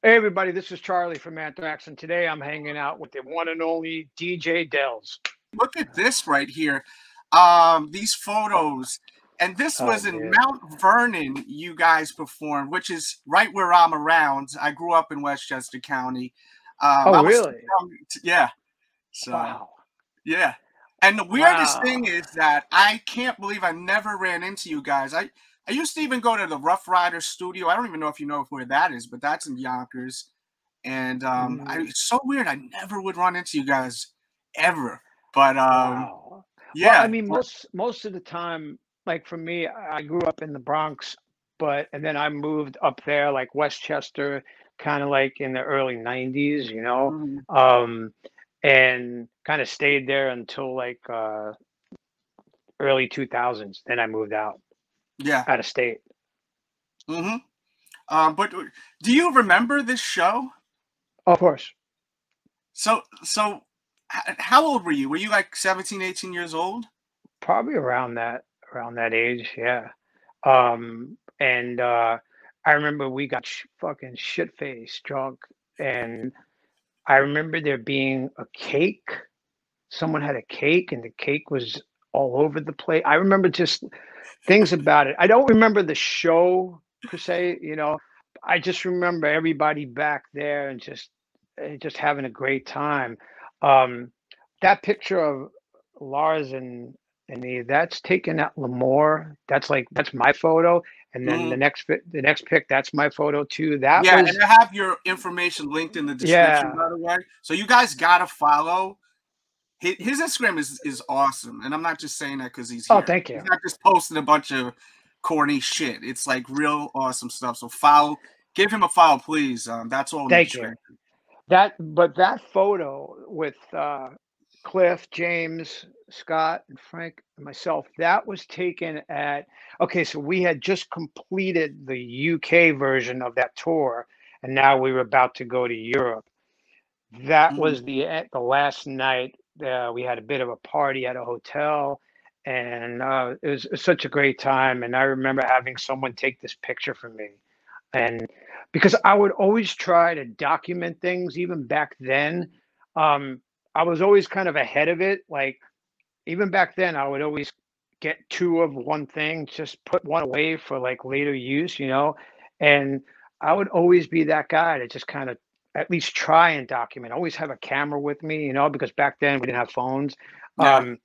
Hey everybody, this is Charlie from Anthrax, and today I'm hanging out with the one and only DJ Delz. Look at this right here. These photos. And this Oh, was in dude. Mount Vernon, you guys performed, which is right where I'm around. I grew up in Westchester County. Oh, I was, really? yeah. So, Wow. yeah. And the weirdest thing Wow. is that I can't believe I never ran into you guys. I used to even go to the Rough Rider studio. I don't even know if you know where that is, but that's in Yonkers. And Mm, it's so weird. I never would run into you guys ever. But wow. Well, I yeah. mean, most of the time, like for me, I grew up in the Bronx, and then I moved up there, like Westchester, kind of like in the early '90s, Mhm. um, and kind of stayed there until like early 2000s. Then I moved Yeah. out of state. hmm but do you remember this show? Of course. So how old were you? Were you like 17, 18 years old? Probably around that age, yeah. And I remember we got fucking shit faced drunk, and I remember there being a cake. Someone had a cake, and the cake was all over the place. I remember just things about it. I don't remember the show per se, I just remember everybody back there and just having a great time. Um, that picture of Lars and me, that's taken at Lemoore. That's my photo. And then hmm the next pic, that's my photo too. That Yeah, was and I have your information linked in the description, yeah. by the way. So you guys gotta follow. His Instagram is awesome, and I'm not just saying that because he's Oh, here. thank He's you. not just posting a bunch of corny shit. It's like real awesome stuff. So follow, give him a follow, please. That's all in the Thank you. description. That photo with Cliff, James, Scott, and Frank, and myself, that was taken at, okay, so we had just completed the UK version of that tour, and now we were about to go to Europe. That Mhm. was the last night. We had a bit of a party at a hotel, and it was such a great time. And I remember having someone take this picture for me, and because I would always try to document things, even back then, I was always kind of ahead of it. Like even back then, I would always get two of one thing, just put one away for like later use. And I would always be that guy to just kind of at least try and document. Always have a camera with me, because back then we didn't have phones. Yeah. Um,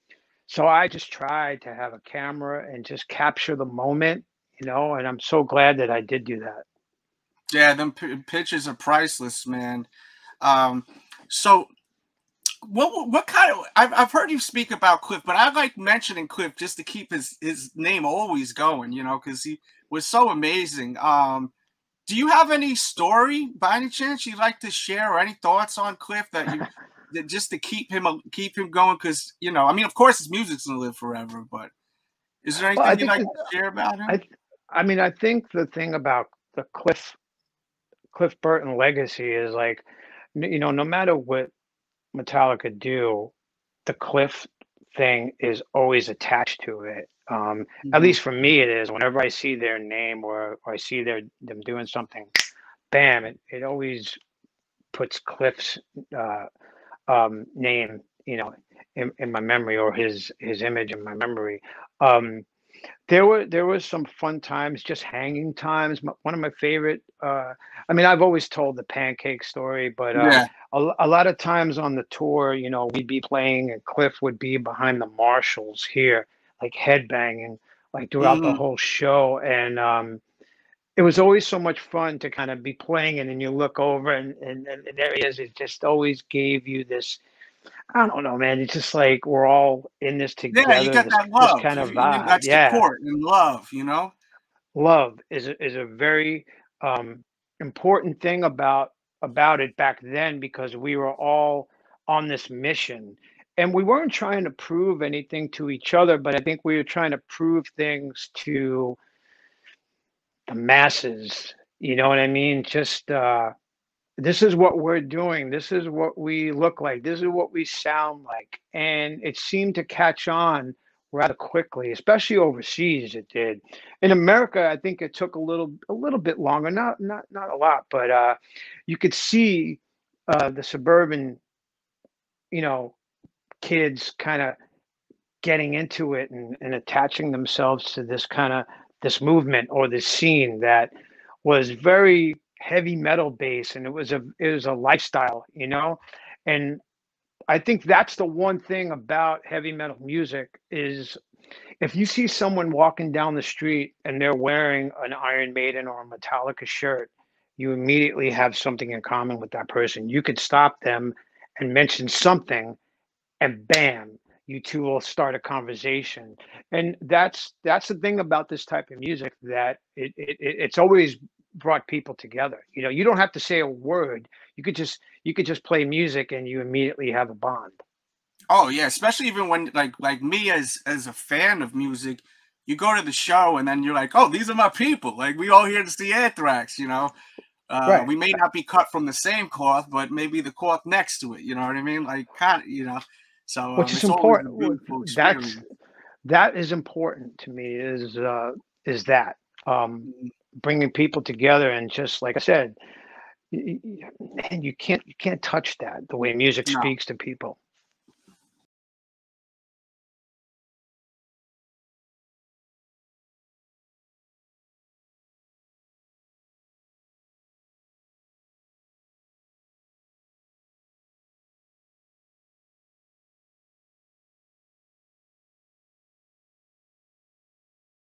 so I just tried to have a camera and just capture the moment, and I'm so glad that I did do that. Yeah, them pictures are priceless, man. Um, so what kind of I've heard you speak about Cliff, but I like mentioning Cliff just to keep his name always going, because he was so amazing. Do you have any story by any chance you'd like to share, or any thoughts on Cliff that just to keep him going? Because I mean, of course, his music's gonna live forever, but is there Well, I anything you'd think like that to share about him? I, I mean, I think the thing about the Cliff Burton legacy is like, no matter what Metallica do, the Cliff thing is always attached to it. At hmm least for me, it is. Whenever I see their name or I see them doing something, bam! It always puts Cliff's uh, name, in my memory, or his image in my memory. Um, there was some fun times, just hanging times. One of my favorite. I mean, I've always told the pancake story, but Yeah. a lot of times on the tour, we'd be playing, and Cliff would be behind the Marshalls here, like headbanging, like throughout the hmm whole show, and it was always so much fun to kind of be playing it, and you look over, and there he is. It just always gave you this. I don't know, man. It's just like we're all in this Yeah, you together. got This that this love, kind of that vibe. Yeah, support and love. love is a very important thing about it back then, because we were all on this mission, and we weren't trying to prove anything to each other, but I think we were trying to prove things to the masses. You know what I mean? Just this is what we're doing. This is what we look like. This is what we sound like. And it seemed to catch on rather quickly, especially overseas. It did. In America, I think it took a little bit longer, not a lot, but you could see the suburban, you know, kids kind of getting into it and attaching themselves to this kind of this movement or this scene that was very heavy metal based, and it was a lifestyle, you know. And I think that's the one thing about heavy metal music is if you see someone walking down the street and they're wearing an Iron Maiden or a Metallica shirt, you immediately have something in common with that person. You could stop them and mention something, and bam, you two will start a conversation. And that's the thing about this type of music, that it's always brought people together. You know, you don't have to say a word. You could just play music and you immediately have a bond. Oh yeah, especially even when like me as a fan of music, you go to the show and then you're like, oh, these are my people. Like we all here to see Anthrax, you know. Right. We may not be cut from the same cloth, but maybe the cloth next to it. You know what I mean? Like kind of, you know. So Which is it's always a important. beautiful experience. That is important to me. Is that bringing people together, and just like I said, and you can't touch that the way music No. speaks to people.